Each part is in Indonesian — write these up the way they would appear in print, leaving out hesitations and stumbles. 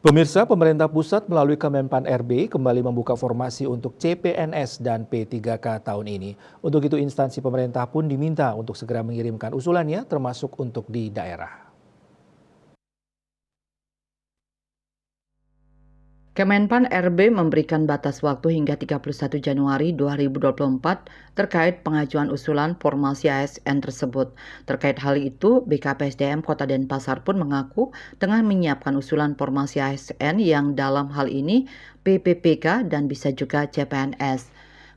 Pemirsa, pemerintah pusat melalui Kemenpan RB kembali membuka formasi untuk CPNS dan P3K tahun ini. Untuk itu instansi pemerintah pun diminta untuk segera mengirimkan usulannya termasuk untuk di daerah. Kemenpan RB memberikan batas waktu hingga 31 Januari 2024 terkait pengajuan usulan formasi ASN tersebut. Terkait hal itu, BKPSDM Kota Denpasar pun mengaku tengah menyiapkan usulan formasi ASN yang dalam hal ini PPPK dan bisa juga CPNS.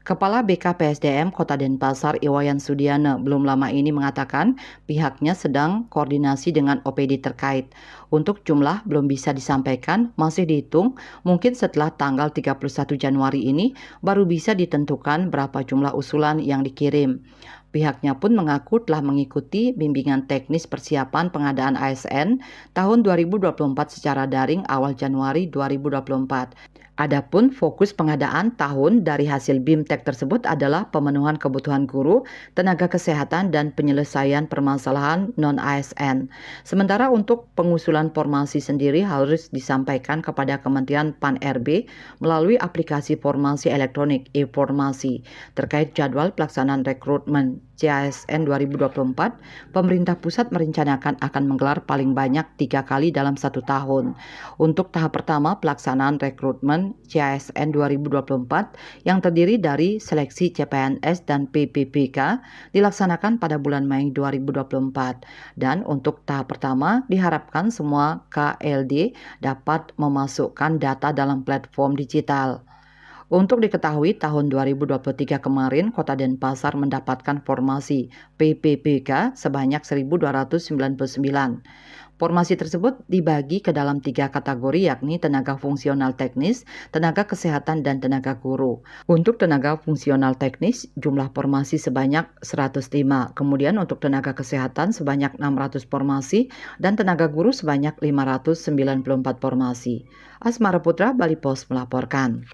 Kepala BKPSDM Kota Denpasar Iwayan Sudiana belum lama ini mengatakan pihaknya sedang koordinasi dengan OPD terkait. Untuk jumlah belum bisa disampaikan, masih dihitung mungkin setelah tanggal 31 Januari ini baru bisa ditentukan berapa jumlah usulan yang dikirim. Pihaknya pun mengaku telah mengikuti bimbingan teknis persiapan pengadaan ASN tahun 2024 secara daring awal Januari 2024. Adapun fokus pengadaan tahun dari hasil BIMTEK tersebut adalah pemenuhan kebutuhan guru, tenaga kesehatan, dan penyelesaian permasalahan non-ASN. Sementara untuk pengusulan formasi sendiri harus disampaikan kepada Kementerian Pan-RB melalui aplikasi formasi elektronik e-formasi. Terkait jadwal pelaksanaan rekrutmen CASN 2024, pemerintah pusat merencanakan akan menggelar paling banyak 3 kali dalam 1 tahun. Untuk tahap pertama pelaksanaan rekrutmen CASN 2024 yang terdiri dari seleksi CPNS dan PPPK dilaksanakan pada bulan Mei 2024. Dan untuk tahap pertama diharapkan semua KLD dapat memasukkan data dalam platform digital. Untuk diketahui, tahun 2023 kemarin, Kota Denpasar mendapatkan formasi PPPK sebanyak 1.299. Formasi tersebut dibagi ke dalam 3 kategori, yakni tenaga fungsional teknis, tenaga kesehatan, dan tenaga guru. Untuk tenaga fungsional teknis, jumlah formasi sebanyak 105. Kemudian untuk tenaga kesehatan sebanyak 600 formasi, dan tenaga guru sebanyak 594 formasi. Asmara Putra, Bali Pos melaporkan.